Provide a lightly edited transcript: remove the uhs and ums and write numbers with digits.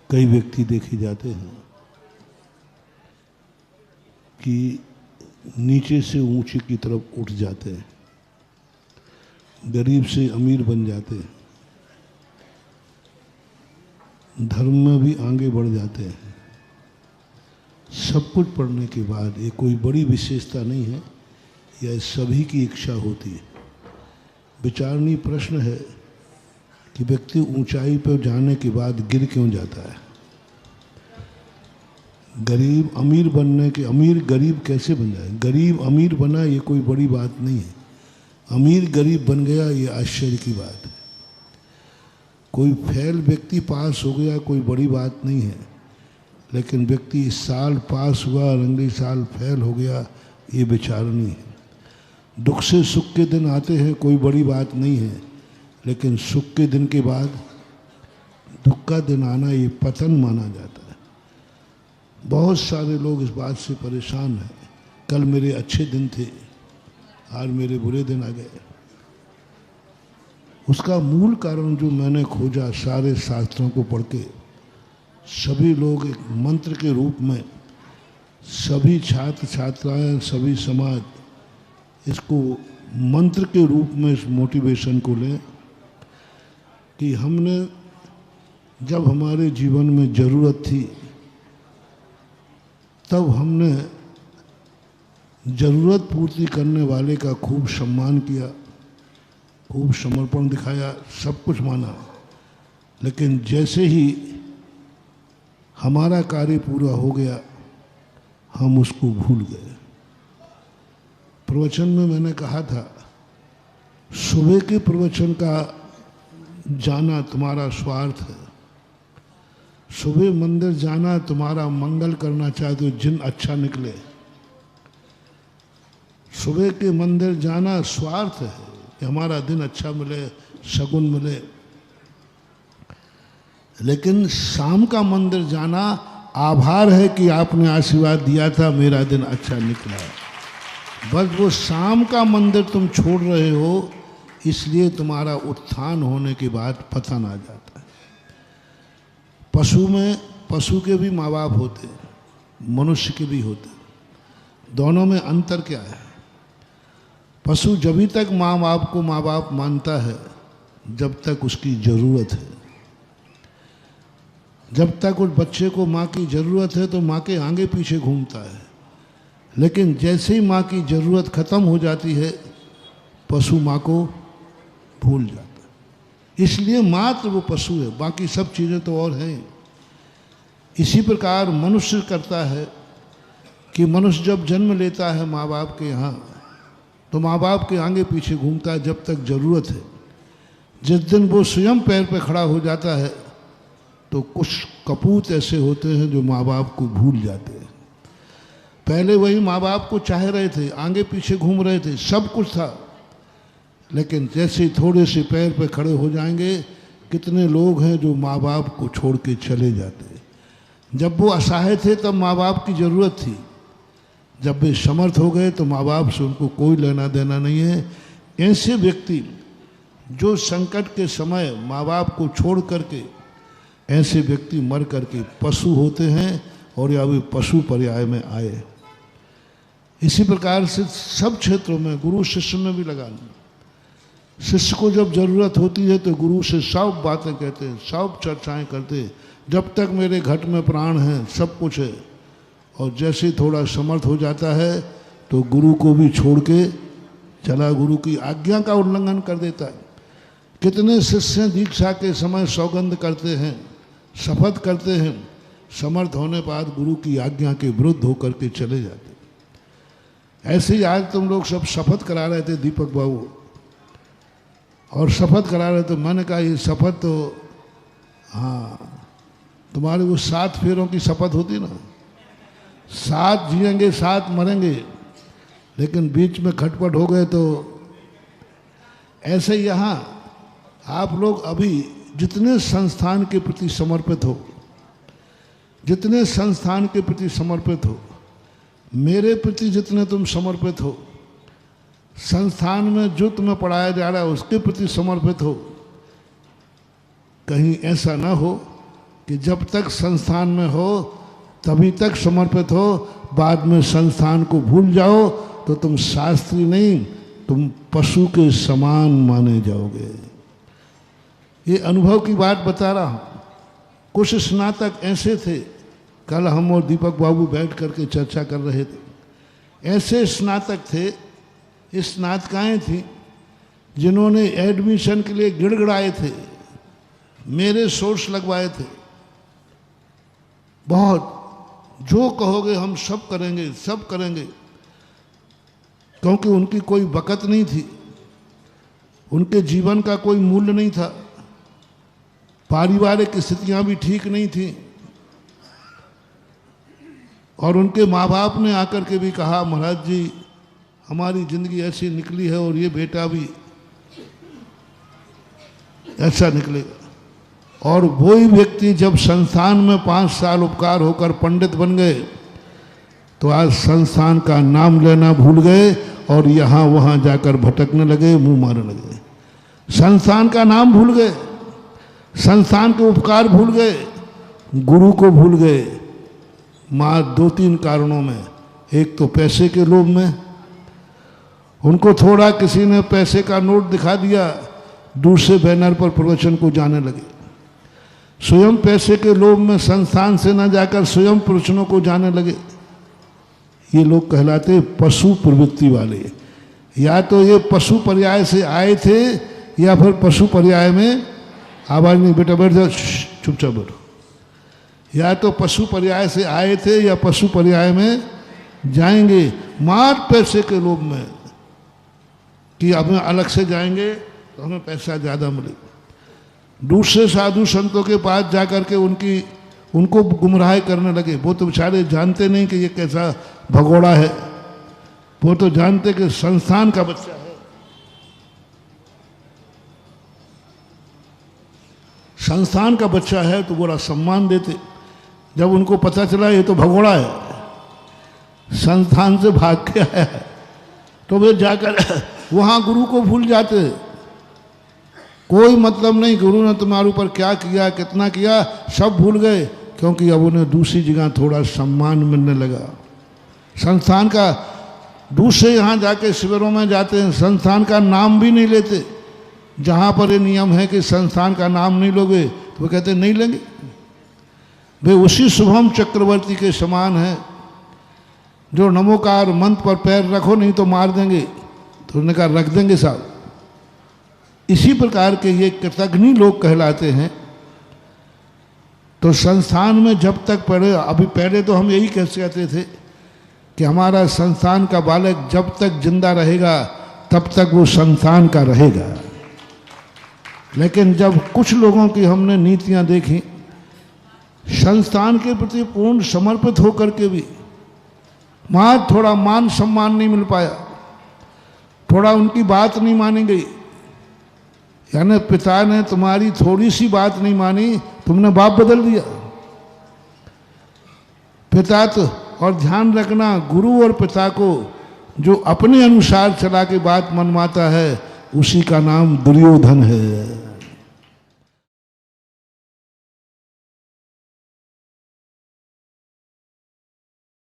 कई व्यक्ति देखे जाते हैं कि नीचे से ऊंचे की तरफ उठ जाते हैं, गरीब से अमीर बन जाते हैं, धर्म में भी आगे बढ़ जाते हैं। सब कुछ पढ़ने के बाद ये कोई बड़ी विशेषता नहीं है, यह सभी की इच्छा होती है। विचारणीय प्रश्न है कि व्यक्ति ऊंचाई पर जाने के बाद गिर क्यों जाता है। गरीब अमीर बनने के, अमीर गरीब कैसे बन जाए, गरीब अमीर बना ये कोई बड़ी बात नहीं है, अमीर गरीब बन गया ये आश्चर्य की बात है। कोई फेल व्यक्ति पास हो गया कोई बड़ी बात नहीं है, लेकिन व्यक्ति इस साल पास हुआ और अगले साल फेल हो गया ये विचारणीय है। दुख से सुख के दिन आते हैं कोई बड़ी बात नहीं है, लेकिन सुख के दिन के बाद दुख का दिन आना ये पतन माना जाता है। बहुत सारे लोग इस बात से परेशान हैं, कल मेरे अच्छे दिन थे आज मेरे बुरे दिन आ गए। उसका मूल कारण जो मैंने खोजा सारे शास्त्रों को पढ़ के, सभी लोग एक मंत्र के रूप में, सभी छात्र छात्राएं, सभी समाज इसको मंत्र के रूप में इस मोटिवेशन को लें कि हमने जब हमारे जीवन में ज़रूरत थी तब हमने ज़रूरत पूर्ति करने वाले का खूब सम्मान किया, खूब समर्पण दिखाया, सब कुछ माना, लेकिन जैसे ही हमारा कार्य पूरा हो गया हम उसको भूल गए। प्रवचन में मैंने कहा था, सुबह के प्रवचन का जाना तुम्हारा स्वार्थ है, सुबह मंदिर जाना तुम्हारा मंगल करना चाहते हो, जिन अच्छा निकले। सुबह के मंदिर जाना स्वार्थ है कि हमारा दिन अच्छा मिले, शगुन मिले, लेकिन शाम का मंदिर जाना आभार है कि आपने आशीर्वाद दिया था, मेरा दिन अच्छा निकला। बस वो शाम का मंदिर तुम छोड़ रहे हो, इसलिए तुम्हारा उत्थान होने के बाद पतन आ जाता है। पशु के भी माँ बाप होते हैं, मनुष्य के भी होते हैं, दोनों में अंतर क्या है। पशु जब तक माँ बाप को माँ बाप मानता है जब तक उसकी ज़रूरत है, जब तक उस बच्चे को माँ की ज़रूरत है तो माँ के आगे पीछे घूमता है, लेकिन जैसे ही माँ की ज़रूरत ख़त्म हो जाती है पशु माँ को भूल जाता है। इसलिए मात्र वो पशु है, बाकी सब चीज़ें तो और हैं। इसी प्रकार मनुष्य करता है कि मनुष्य जब जन्म लेता है माँ बाप के यहाँ तो माँ बाप के आगे पीछे घूमता है जब तक ज़रूरत है। जिस दिन वो स्वयं पैर पे खड़ा हो जाता है तो कुछ कपूत ऐसे होते हैं जो माँ बाप को भूल जाते हैं। पहले वही माँ बाप को चाह रहे थे, आगे पीछे घूम रहे थे, सब कुछ था, लेकिन जैसे ही थोड़े से पैर पे खड़े हो जाएंगे, कितने लोग हैं जो माँ बाप को छोड़ के चले जाते हैं। जब वो असहाय थे तब माँ बाप की ज़रूरत थी, जब वे समर्थ हो गए तो माँ बाप से उनको कोई लेना देना नहीं है। ऐसे व्यक्ति जो संकट के समय माँ बाप को छोड़ करके, ऐसे व्यक्ति मर करके पशु होते हैं और या वे पशु पर्याय में आए। इसी प्रकार से सब क्षेत्रों में गुरु शिष्य में भी लगाना। शिष्य को जब ज़रूरत होती है तो गुरु से सब बातें कहते हैं, सब चर्चाएं करते हैं, जब तक मेरे घट में प्राण हैं सब कुछ है। और जैसे ही थोड़ा समर्थ हो जाता है तो गुरु को भी छोड़ के चला, गुरु की आज्ञा का उल्लंघन कर देता है। कितने शिष्य दीक्षा के समय सौगंध करते हैं, शपथ करते हैं, समर्थ होने बाद गुरु की आज्ञा के विरुद्ध होकर के चले जाते। ऐसे ही आज तुम लोग सब शपथ करा रहे थे दीपक बाबू, और शपथ करा रहे थे, मैंने कहा ये शपथ तो हाँ तुम्हारे वो 7 फेरों की शपथ होती ना, 7 जिएंगे 7 मरेंगे, लेकिन बीच में खटपट हो गए तो ऐसे यहाँ आप लोग अभी जितने संस्थान के प्रति समर्पित हो, जितने संस्थान के प्रति समर्पित हो, मेरे प्रति जितने तुम समर्पित हो, संस्थान में जो तुम्हें पढ़ाया जा रहा है उसके प्रति समर्पित हो। कहीं ऐसा ना हो कि जब तक संस्थान में हो तभी तक समर्पित हो, बाद में संस्थान को भूल जाओ तो तुम शास्त्री नहीं, तुम पशु के समान माने जाओगे। ये अनुभव की बात बता रहा हूँ। कुछ स्नातक ऐसे थे, कल हम और दीपक बाबू बैठ करके चर्चा कर रहे थे, ऐसे स्नातक थे, स्नातकाएँ थी जिन्होंने एडमिशन के लिए गिड़गिड़ाए थे, मेरे सोर्स लगवाए थे, बहुत जो कहोगे हम सब करेंगे, सब करेंगे, क्योंकि उनकी कोई बकत नहीं थी, उनके जीवन का कोई मूल्य नहीं था, पारिवारिक स्थितियां भी ठीक नहीं थी, और उनके माँ बाप ने आकर के भी कहा महाराज जी हमारी ज़िंदगी ऐसी निकली है और ये बेटा भी ऐसा निकलेगा। और वही व्यक्ति जब संस्थान में 5 साल उपकार होकर पंडित बन गए तो आज संस्थान का नाम लेना भूल गए और यहाँ वहाँ जाकर भटकने लगे, मुंह मारने लगे, संस्थान का नाम भूल गए, संस्थान के उपकार भूल गए, गुरु को भूल गए। माँ 2-3 कारणों में, एक तो पैसे के लोभ में, उनको थोड़ा किसी ने पैसे का नोट दिखा दिया, दूसरे बैनर पर प्रवचन को जाने लगे, स्वयं पैसे के लोभ में संस्थान से न जाकर स्वयं प्रवचनों को जाने लगे। ये लोग कहलाते पशु प्रवृत्ति वाले। या तो ये पशु पर्याय से आए थे या फिर पशु पर्याय में, आवाज नहीं बेटा बैठ जाओ, चुपचाप बैठो, या तो पशु पर्याय से आए थे या पशु पर्याय में जाएंगे, मार पैसे के लोभ में कि अब अलग से जाएंगे तो हमें पैसा ज़्यादा मिलेगा। दूसरे साधु संतों के पास जाकर के उनको गुमराह करने लगे। वो तो बेचारे जानते नहीं कि ये कैसा भगोड़ा है, वो तो जानते कि संस्थान का बच्चा है, संस्थान का बच्चा है, तो बड़ा सम्मान देते। जब उनको पता चला ये तो भगोड़ा है, संस्थान से भाग के आया है, तो वे जाकर वहाँ गुरु को भूल जाते। कोई मतलब नहीं गुरु ने तुम्हारे ऊपर क्या किया, कितना किया, सब भूल गए, क्योंकि अब उन्हें दूसरी जगह थोड़ा सम्मान मिलने लगा। संस्थान का, दूसरे यहाँ जाके शिविरों में जाते हैं, संस्थान का नाम भी नहीं लेते। जहाँ पर ये नियम है कि संस्थान का नाम नहीं लोगे तो वो कहते नहीं लेंगे। वे उसी शुभम चक्रवर्ती के समान है जो नमोकार मंत्र पर पैर रखो नहीं तो मार देंगे, तो उन्होंने कहा रख देंगे साहब। इसी प्रकार के ये कृतघ्नी लोग कहलाते हैं। तो संस्थान में जब तक पढ़े, अभी पहले तो हम यही कहते थे कि हमारा संस्थान का बालक जब तक जिंदा रहेगा तब तक वो संस्थान का रहेगा। लेकिन जब कुछ लोगों की हमने नीतियां देखी, संस्थान के प्रति पूर्ण समर्पित होकर के भी वहाँ थोड़ा मान सम्मान नहीं मिल पाया, थोड़ा उनकी बात नहीं मानी गई, यानी पिता ने तुम्हारी थोड़ी सी बात नहीं मानी, तुमने बाप बदल दिया। पिता तो, और ध्यान रखना, गुरु और पिता को जो अपने अनुसार चला के बात मनवाता है उसी का नाम दुर्योधन है।